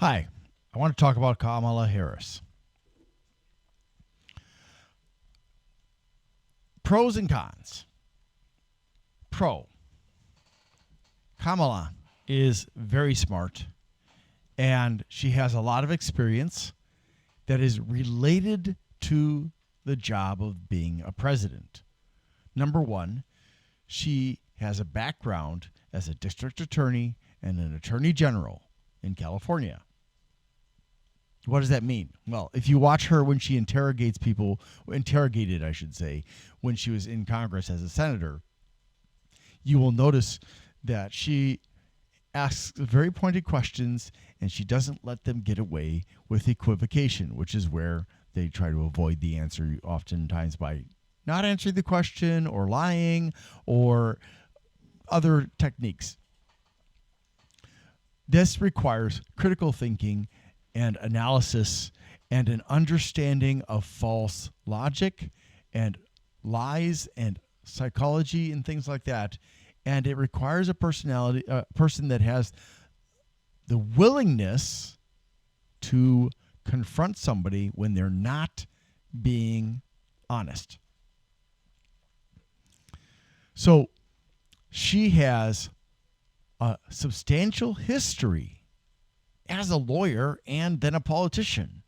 Hi, I want to talk about Kamala Harris. Pros and cons. Pro. Kamala is very smart and she has a lot of experience that is related to the job of being a president. Number one, she has a background as a district attorney and an attorney general in California. What does that mean? Well, if you watch her when she interrogated, I should say, when she was in Congress as a senator, you will notice that she asks very pointed questions and she doesn't let them get away with equivocation, which is where they try to avoid the answer oftentimes by not answering the question or lying or other techniques. This requires critical thinking and analysis and an understanding of false logic and lies and psychology and things like that. And it requires a person that has the willingness to confront somebody when they're not being honest. So she has a substantial history as a lawyer and then a politician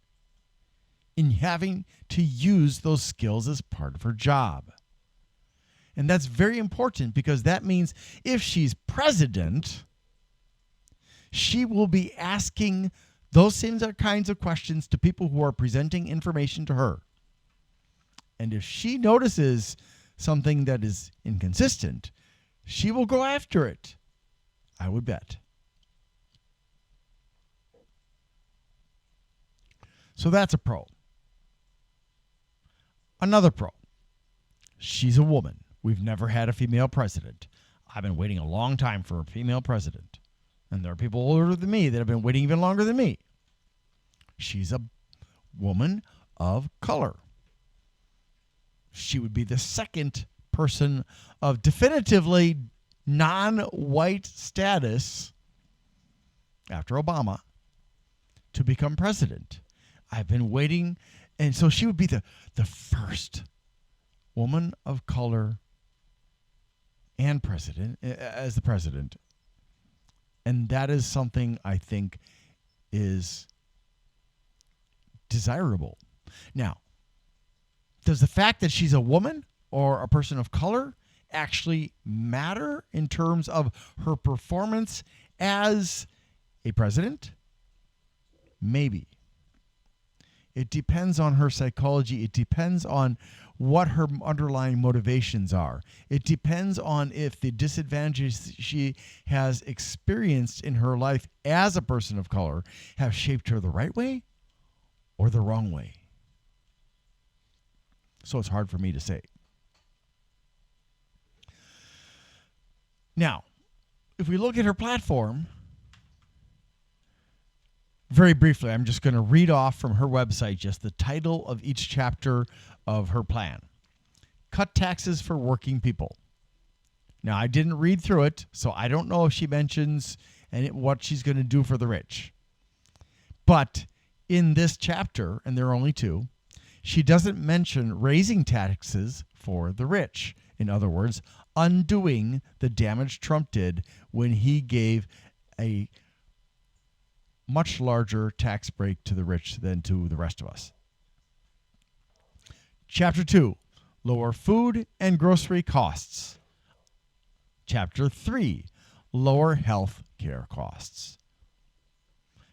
in having to use those skills as part of her job. And that's very important because that means if she's president, she will be asking those same kinds of questions to people who are presenting information to her. And if she notices something that is inconsistent, she will go after it, I would bet. So that's a pro. Another pro. She's a woman. We've never had a female president. I've been waiting a long time for a female president. And there are people older than me that have been waiting even longer than me. She's a woman of color. She would be the second person of definitively non-white status after Obama to become president. I've been waiting, and so she would be the first woman of color and president as the president. And that is something I think is desirable. Now, does the fact that she's a woman or a person of color actually matter in terms of her performance as a president? Maybe. It depends on her psychology. It depends on what her underlying motivations are. It depends on if the disadvantages she has experienced in her life as a person of color have shaped her the right way or the wrong way. So it's hard for me to say. Now, if we look at her platform, very briefly, I'm just going to read off from her website just the title of each chapter of her plan. Cut taxes for working people. Now, I didn't read through it, so I don't know if she mentions what she's going to do for the rich. But in this chapter, and there are only two, she doesn't mention raising taxes for the rich. In other words, undoing the damage Trump did when he gave a much larger tax break to the rich than to the rest of us. Chapter 2, lower food and grocery costs. Chapter 3, lower health care costs.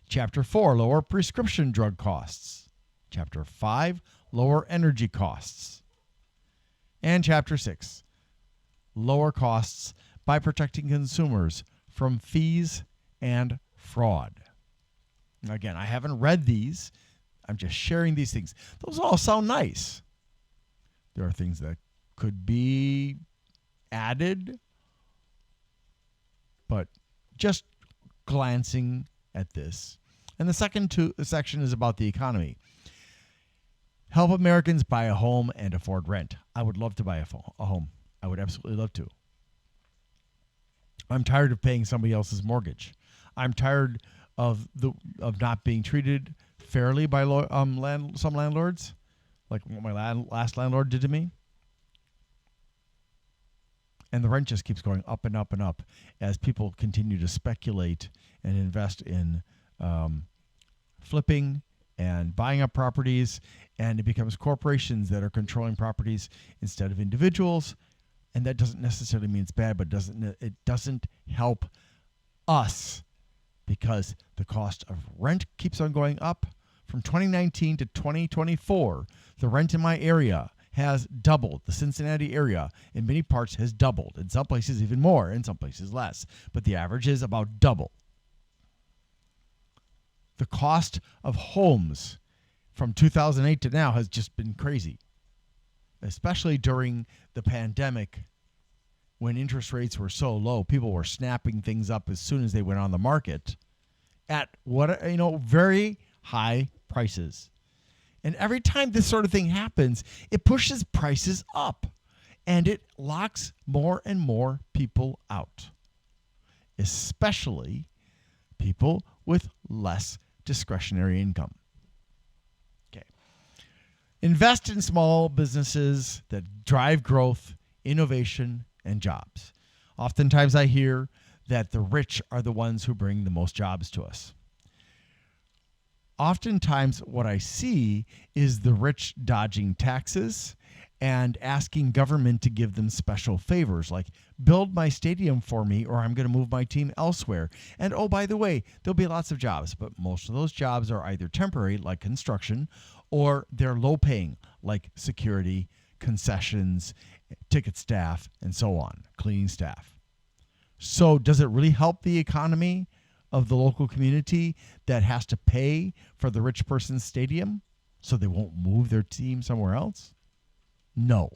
Chapter 4, lower prescription drug costs. Chapter 5, lower energy costs. And Chapter 6, lower costs by protecting consumers from fees and fraud. Again, I haven't read these. I'm just sharing these things. Those all sound nice. There are things that could be added, but just glancing at this. And the second section is about the economy. Help Americans buy a home and afford rent. I would love to buy a home. I would absolutely love to. I'm tired of paying somebody else's mortgage. I'm tired of not being treated fairly by some landlords, like what my last landlord did to me. And the rent just keeps going up and up and up as people continue to speculate and invest in flipping and buying up properties, and it becomes corporations that are controlling properties instead of individuals. And that doesn't necessarily mean it's bad, but it doesn't help us, because the cost of rent keeps on going up. From 2019 to 2024, the rent in my area has doubled. The Cincinnati area in many parts has doubled. In some places even more, in some places less. But the average is about double. The cost of homes from 2008 to now has just been crazy, especially during the pandemic when interest rates were so low. People were snapping things up as soon as they went on the market at very high prices. And every time this sort of thing happens, it pushes prices up and it locks more and more people out, especially people with less discretionary income. Okay. Invest in small businesses that drive growth, innovation, and jobs. Oftentimes I hear that the rich are the ones who bring the most jobs to us. Oftentimes what I see is the rich dodging taxes and asking government to give them special favors, like build my stadium for me or I'm going to move my team elsewhere. And oh, by the way, there'll be lots of jobs, but most of those jobs are either temporary, like construction, or they're low paying, like security, concessions, ticket staff, and so on, cleaning staff. So does it really help the economy of the local community that has to pay for the rich person's stadium so they won't move their team somewhere else? No,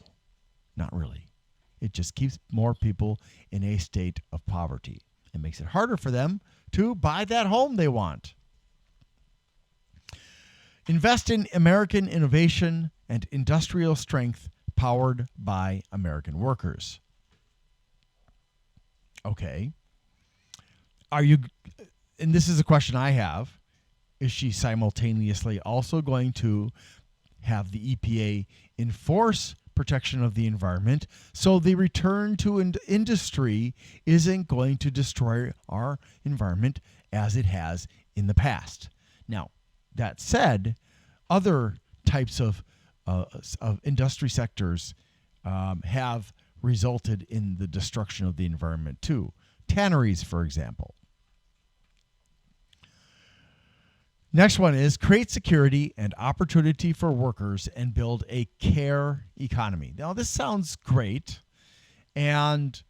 not really. It just keeps more people in a state of poverty. It makes it harder for them to buy that home they want. Invest in American innovation and industrial strength powered by American workers. Okay. And this is a question I have, is she simultaneously also going to have the EPA enforce protection of the environment so the return to industry isn't going to destroy our environment as it has in the past? Now, that said, other types of industry sectors have resulted in the destruction of the environment too. Tanneries, for example. Next one is create security and opportunity for workers and build a care economy. Now, this sounds great, and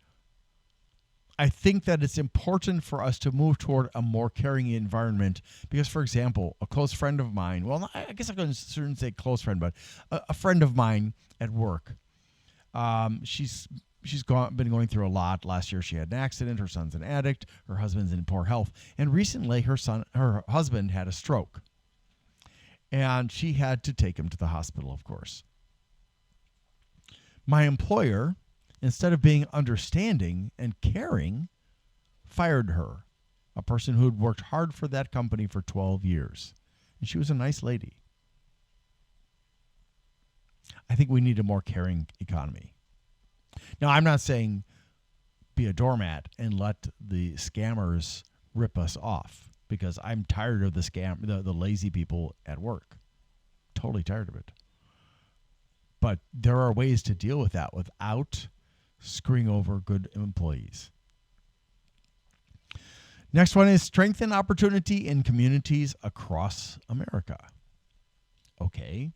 I think that it's important for us to move toward a more caring environment because, for example, a close friend of mine, well, I guess I shouldn't say close friend, but a friend of mine at work, she's been going through a lot. Last year she had an accident. Her son's an addict. Her husband's in poor health. And recently her husband had a stroke. And she had to take him to the hospital, of course. My employer, instead of being understanding and caring, fired her, a person who had worked hard for that company for 12 years. And she was a nice lady. I think we need a more caring economy. Now, I'm not saying be a doormat and let the scammers rip us off, because I'm tired of the lazy people at work. Totally tired of it. But there are ways to deal with that without screwing over good employees. Next one is strengthen opportunity in communities across America. Okay.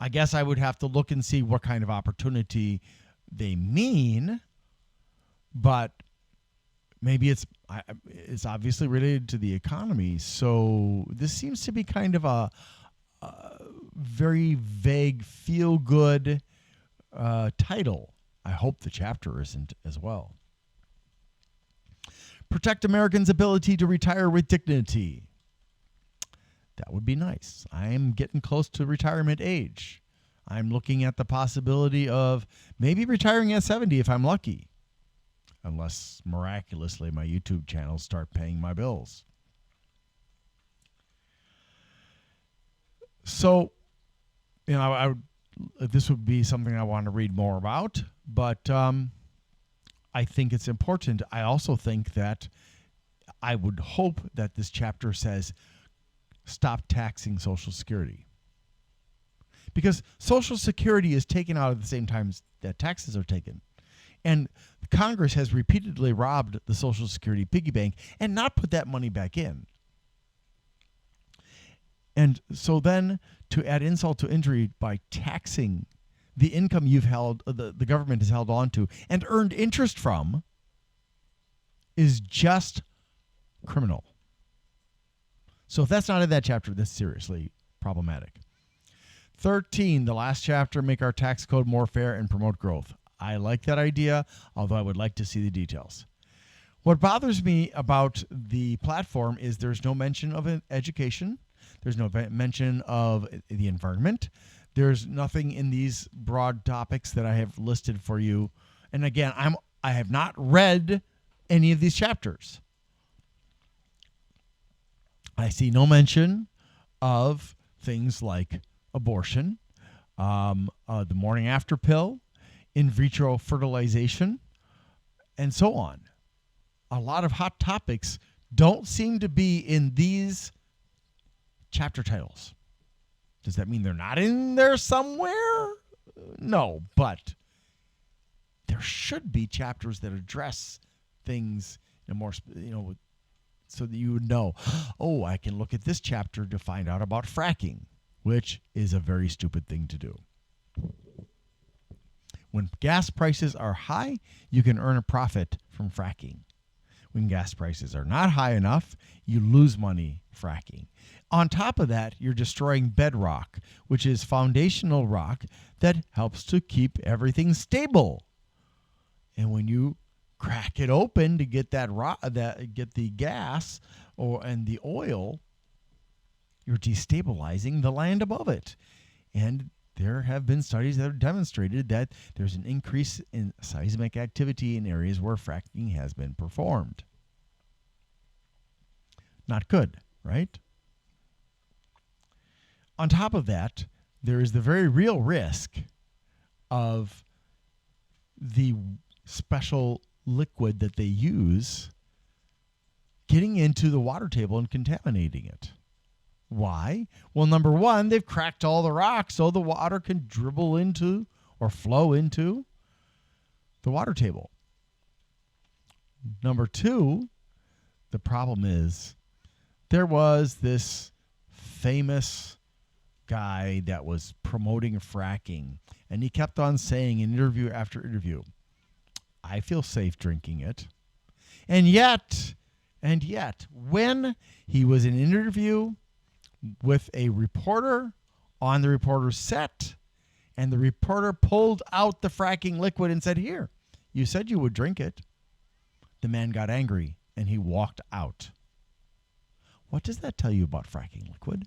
I guess I would have to look and see what kind of opportunity they mean, but maybe it's obviously related to the economy. So this seems to be kind of a very vague, feel-good title. I hope the chapter isn't as well. Protect Americans' ability to retire with dignity. That would be nice. I'm getting close to retirement age. I'm looking at the possibility of maybe retiring at 70 if I'm lucky, unless miraculously my YouTube channels start paying my bills. So, I would, this would be something I want to read more about, but I think it's important. I also think that I would hope that this chapter says stop taxing Social Security. Because Social Security is taken out at the same time that taxes are taken. And Congress has repeatedly robbed the Social Security piggy bank and not put that money back in. And so then to add insult to injury by taxing the income you've held, the government has held on to and earned interest from is just criminal. So if that's not in that chapter, that's seriously problematic. 13, the last chapter, make our tax code more fair and promote growth. I like that idea, although I would like to see the details. What bothers me about the platform is there's no mention of education. There's no mention of the environment. There's nothing in these broad topics that I have listed for you. And again, I have not read any of these chapters. I see no mention of things like abortion, the morning after pill, in vitro fertilization, and so on. A lot of hot topics don't seem to be in these chapter titles. Does that mean they're not in there somewhere? No, but there should be chapters that address things in a more, so that you would know, oh, I can look at this chapter to find out about fracking, which is a very stupid thing to do. When gas prices are high, you can earn a profit from fracking. When gas prices are not high enough, you lose money fracking. On top of that, you're destroying bedrock, which is foundational rock that helps to keep everything stable. And when you crack it open to get get the gas and the oil, you're destabilizing the land above it. And there have been studies that have demonstrated that there's an increase in seismic activity in areas where fracking has been performed. Not good, right? On top of that, there is the very real risk of the special liquid that they use getting into the water table and contaminating it. Why? Well, number one, they've cracked all the rocks so the water can dribble into or flow into the water table. Number two, the problem is there was this famous guy that was promoting fracking, and he kept on saying in interview after interview, I feel safe drinking it. And yet, when he was in an interview with a reporter on the reporter's set, and the reporter pulled out the fracking liquid and said, here, you said you would drink it. The man got angry and he walked out. What does that tell you about fracking liquid?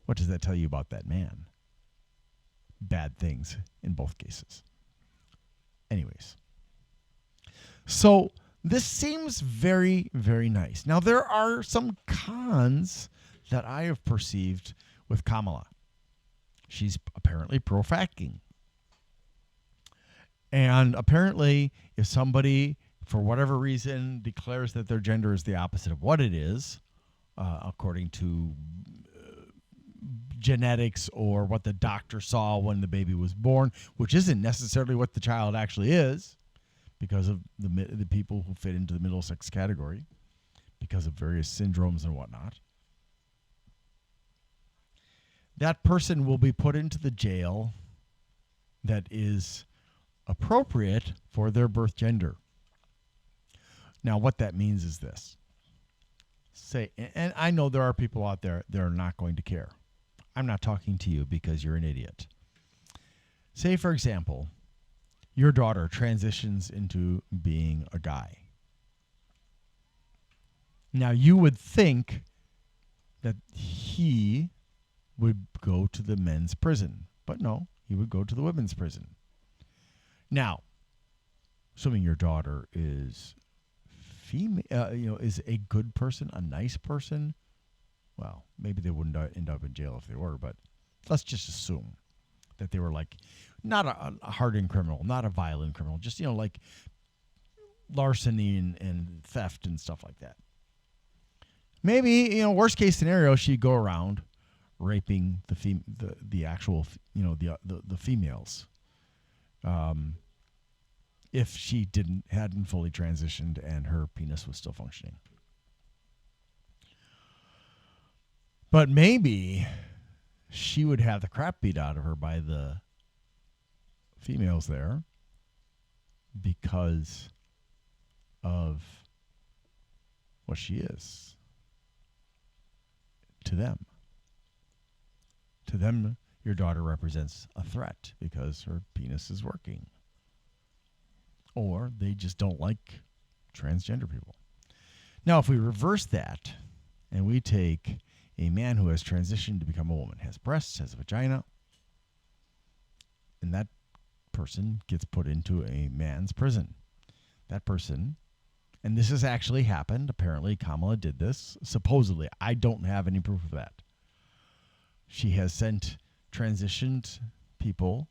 What does that tell you about that man? Bad things in both cases. Anyways, so this seems very, very nice. Now, there are some cons that I have perceived with Kamala. She's apparently pro-fracking. And apparently, if somebody, for whatever reason, declares that their gender is the opposite of what it is, according to genetics or what the doctor saw when the baby was born, which isn't necessarily what the child actually is, because of the people who fit into the middle sex category, because of various syndromes and whatnot, that person will be put into the jail that is appropriate for their birth gender. Now, what that means is this. And I know there are people out there that are not going to care. I'm not talking to you because you're an idiot. Say, for example, your daughter transitions into being a guy. Now, you would think that he would go to the men's prison, but no, he would go to the women's prison. Now, assuming your daughter is female, is a good person, a nice person, Well, maybe they wouldn't end up in jail if they were, but let's just assume that they were like not a hardened criminal, not a violent criminal, just, like larceny and theft and stuff like that. Maybe, worst case scenario, she'd go around raping the actual, the females. If she hadn't fully transitioned and her penis was still functioning. But maybe she would have the crap beat out of her by the females there because of what she is to them. To them, your daughter represents a threat because her penis is working. Or they just don't like transgender people. Now, if we reverse that and we take a man who has transitioned to become a woman, has breasts, has a vagina, and that person gets put into a man's prison. That person, and this has actually happened, apparently Kamala did this, supposedly. I don't have any proof of that. She has sent transitioned people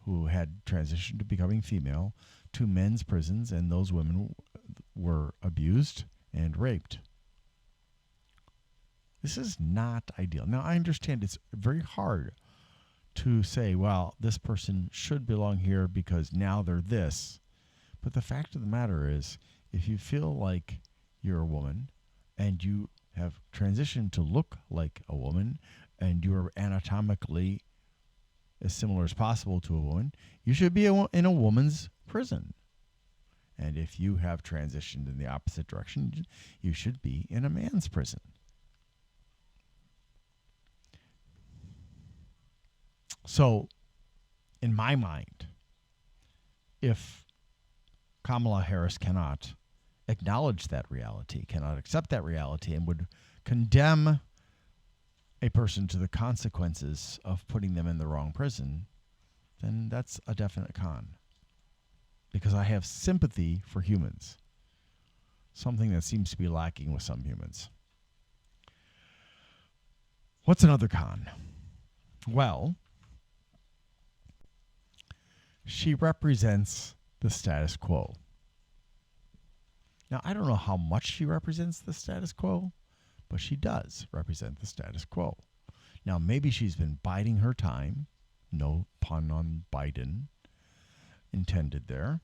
who had transitioned to becoming female to men's prisons, and those women were abused and raped. This is not ideal. Now, I understand it's very hard to say, well, this person should belong here because now they're this. But the fact of the matter is, if you feel like you're a woman and you have transitioned to look like a woman and you're anatomically as similar as possible to a woman, you should be in a woman's prison. And if you have transitioned in the opposite direction, you should be in a man's prison. So, in my mind, if Kamala Harris cannot acknowledge that reality, cannot accept that reality, and would condemn a person to the consequences of putting them in the wrong prison, then that's a definite con. Because I have sympathy for humans, something that seems to be lacking with some humans. What's another con? Well, she represents the status quo. Now, I don't know how much she represents the status quo, but she does represent the status quo. Now, maybe she's been biding her time. No pun on Biden intended there.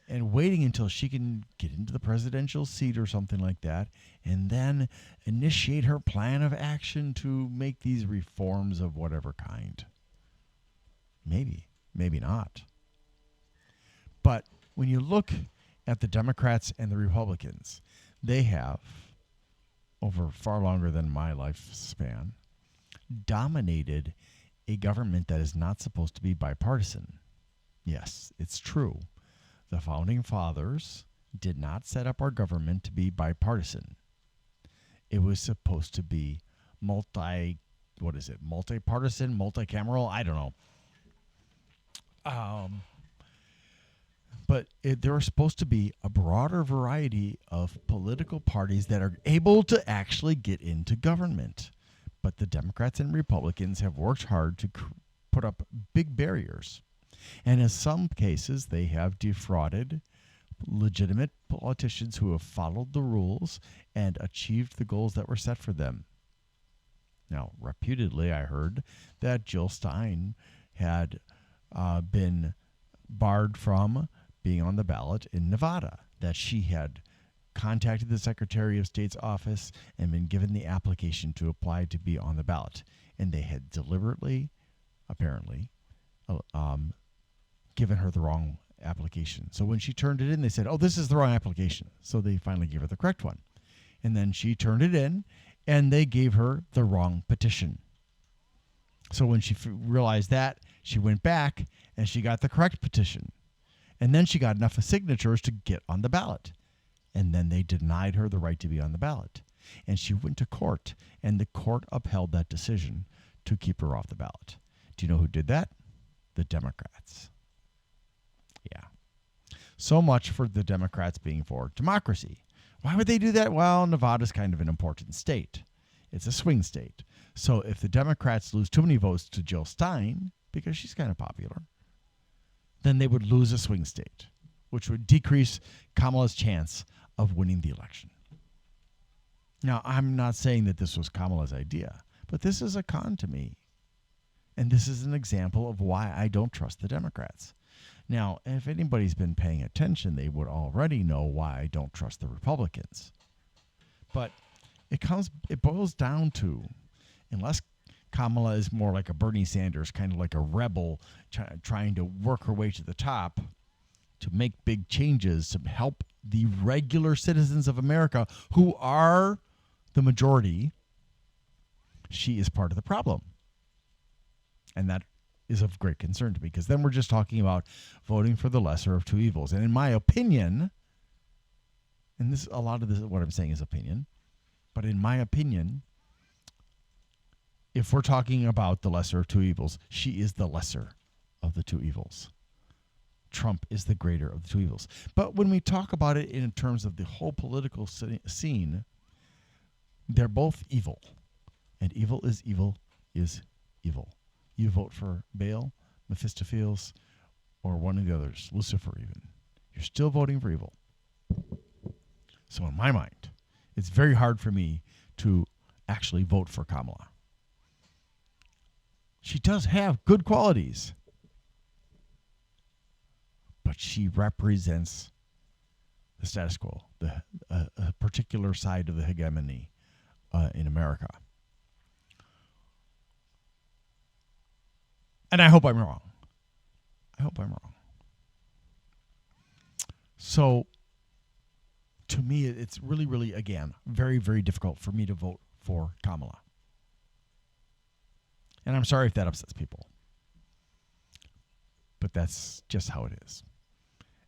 And waiting until she can get into the presidential seat or something like that, and then initiate her plan of action to make these reforms of whatever kind. Maybe, maybe not. But when you look at the Democrats and the Republicans, they have, over far longer than my lifespan, dominated a government that is not supposed to be bipartisan. Yes, it's true. The Founding Fathers did not set up our government to be bipartisan. It was supposed to be multipartisan, multicameral? I don't know. But there are supposed to be a broader variety of political parties that are able to actually get into government. But the Democrats and Republicans have worked hard to put up big barriers. And in some cases, they have defrauded legitimate politicians who have followed the rules and achieved the goals that were set for them. Now, reputedly, I heard that Jill Stein had been barred from being on the ballot in Nevada, that she had contacted the Secretary of State's office and been given the application to apply to be on the ballot. And they had deliberately, apparently, given her the wrong application. So when she turned it in, they said, oh, this is the wrong application. So they finally gave her the correct one. And then she turned it in, and they gave her the wrong petition. So when she realized that, she went back, and she got the correct petition. And then she got enough signatures to get on the ballot. And then they denied her the right to be on the ballot. And she went to court, and the court upheld that decision to keep her off the ballot. Do you know who did that? The Democrats. Yeah. So much for the Democrats being for democracy. Why would they do that? Well, Nevada's kind of an important state. It's a swing state. So if the Democrats lose too many votes to Jill Stein, because she's kind of popular, then they would lose a swing state, which would decrease Kamala's chance of winning the election. Now, I'm not saying that this was Kamala's idea, but this is a con to me. And this is an example of why I don't trust the Democrats. Now, if anybody's been paying attention, they would already know why I don't trust the Republicans. But it boils down to, unless Kamala is more like a Bernie Sanders, kind of like a rebel trying to work her way to the top to make big changes to help the regular citizens of America, who are the majority, she is part of the problem. And that is of great concern to me, because then we're just talking about voting for the lesser of two evils. And in my opinion, and this a lot of this what I'm saying is opinion, but in my opinion, if we're talking about the lesser of two evils, she is the lesser of the two evils. Trump is the greater of the two evils. But when we talk about it in terms of the whole political scene, they're both evil. And evil is evil is evil. You vote for Baal, Mephistopheles, or one of the others, Lucifer even. You're still voting for evil. So in my mind, it's very hard for me to actually vote for Kamala. She does have good qualities, but she represents the status quo, a particular side of the hegemony in America. And I hope I'm wrong. So, to me, it's really, really, again, very, very difficult for me to vote for Kamala. And I'm sorry if that upsets people. But that's just how it is.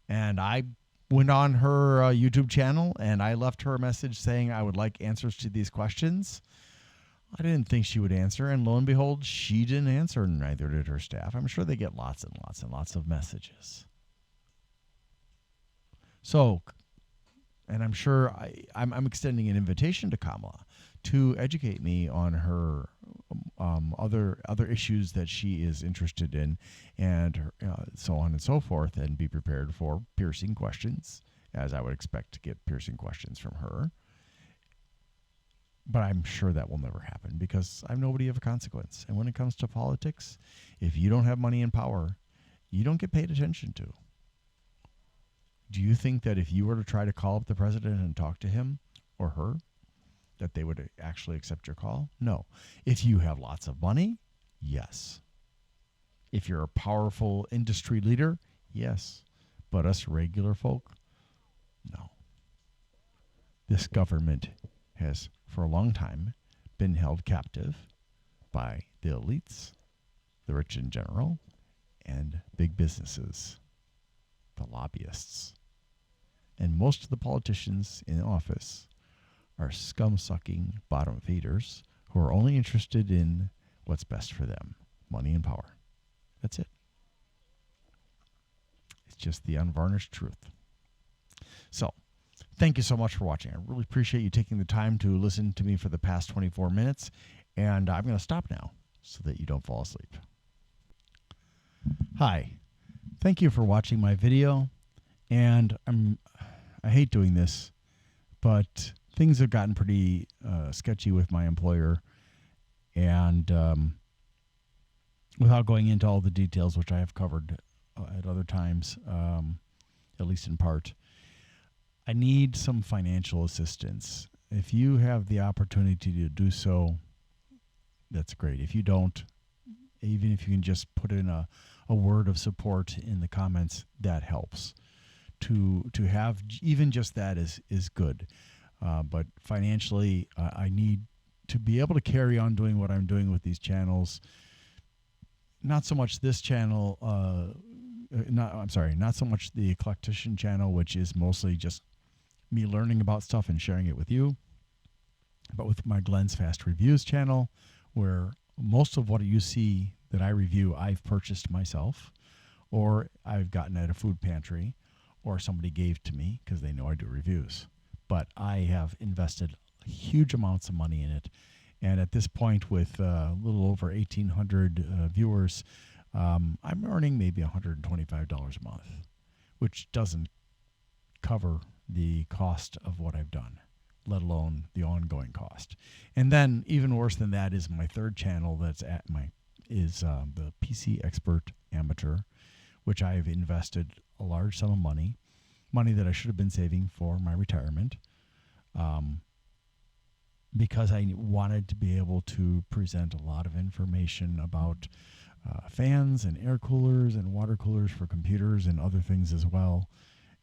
And I went on her YouTube channel and I left her a message saying I would like answers to these questions. I didn't think she would answer, and lo and behold, she didn't answer, and neither did her staff. I'm sure they get lots and lots and lots of messages. So, and I'm sure I'm extending an invitation to Kamala to educate me on her other issues that she is interested in, and so on and so forth, and be prepared for piercing questions, as I would expect to get piercing questions from her. But I'm sure that will never happen, because I'm nobody of consequence. And when it comes to politics, if you don't have money and power, you don't get paid attention to. Do you think that if you were to try to call up the president and talk to him or her, that they would actually accept your call? No. If you have lots of money, yes. If you're a powerful industry leader, yes. But us regular folk, no. This government has, for a long time, been held captive by the elites, the rich in general, and big businesses, the lobbyists. And most of the politicians in office are scum-sucking bottom feeders who are only interested in what's best for them, money and power. That's it. It's just the unvarnished truth. So, thank you so much for watching. I really appreciate you taking the time to listen to me for the past 24 minutes. And I'm going to stop now so that you don't fall asleep. Hi. Thank you for watching my video. And I hate doing this, but things have gotten pretty sketchy with my employer. And without going into all the details, which I have covered at other times, at least in part, I need some financial assistance. If you have the opportunity to do so, that's great. If you don't, even if you can just put in a word of support in the comments, that helps. To have even just that is good. But financially, I need to be able to carry on doing what I'm doing with these channels. Not so much this channel, not so much the Eclectician channel, which is mostly just me learning about stuff and sharing it with you, but with my Glenn's Fast Reviews channel, where most of what you see that I review, I've purchased myself, or I've gotten at a food pantry, or somebody gave to me because they know I do reviews. But I have invested huge amounts of money in it, And at this point, with a little over 1,800 viewers, I'm earning maybe $125 a month, which doesn't cover the cost of what I've done, let alone the ongoing cost. And then even worse than that is my third channel that's at the PC Expert Amateur, which I've invested a large sum of money that I should have been saving for my retirement, because I wanted to be able to present a lot of information about fans and air coolers and water coolers for computers and other things as well.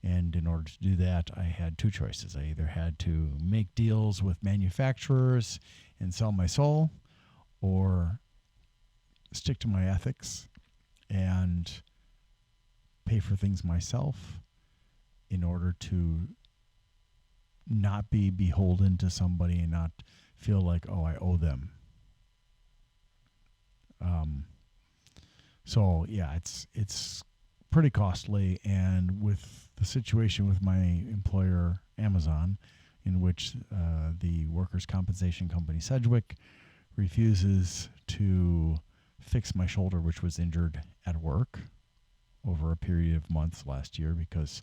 And in order to do that, I had two choices. I either had to make deals with manufacturers and sell my soul, or stick to my ethics and pay for things myself in order to not be beholden to somebody and not feel like, oh, I owe them. So yeah, it's pretty costly, and with the situation with my employer Amazon, in which the workers' compensation company Sedgwick refuses to fix my shoulder, which was injured at work over a period of months last year because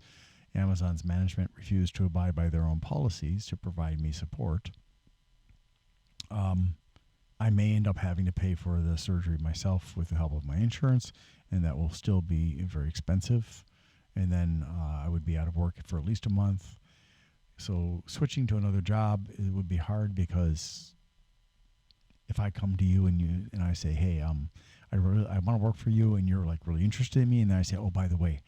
Amazon's management refused to abide by their own policies to provide me support. I may end up having to pay for the surgery myself with the help of my insurance, and that will still be very expensive. And then I would be out of work for at least a month. So switching to another job, it would be hard, because if I come to you and I say, hey, I want to work for you, and you're like really interested in me, and then I say, oh, by the way,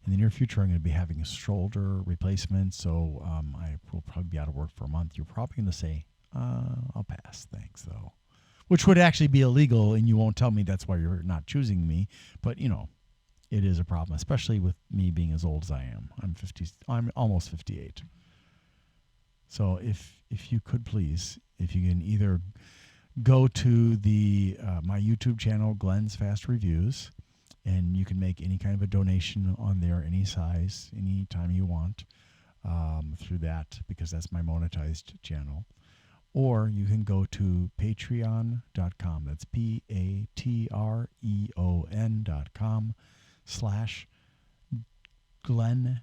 in the near future, I'm going to be having a shoulder replacement, so I will probably be out of work for a month. You're probably going to say, I'll pass, thanks, though. Which would actually be illegal, and you won't tell me that's why you're not choosing me. But, it is a problem, especially with me being as old as I am. I'm almost 58. So if you could please, if you can either go to the my YouTube channel, Glenn's Fast Reviews, and you can make any kind of a donation on there, any size, any time you want, through that, because that's my monetized channel. Or you can go to patreon.com. That's patreon.com/Glenn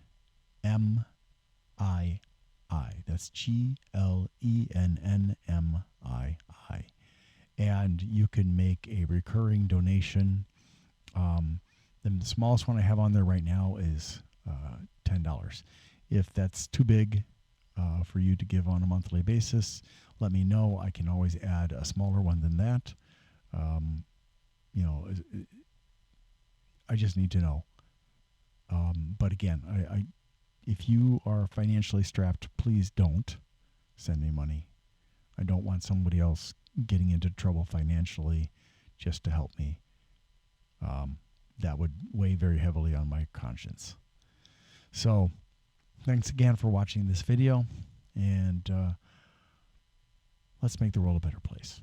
MII. That's GLENNMII. And you can make a recurring donation. The smallest one I have on there right now is $10. If that's too big for you to give on a monthly basis, let me know. I can always add a smaller one than that. I just need to know. But again, if you are financially strapped, please don't send me money. I don't want somebody else getting into trouble financially just to help me. That would weigh very heavily on my conscience. So thanks again for watching this video, and let's make the world a better place.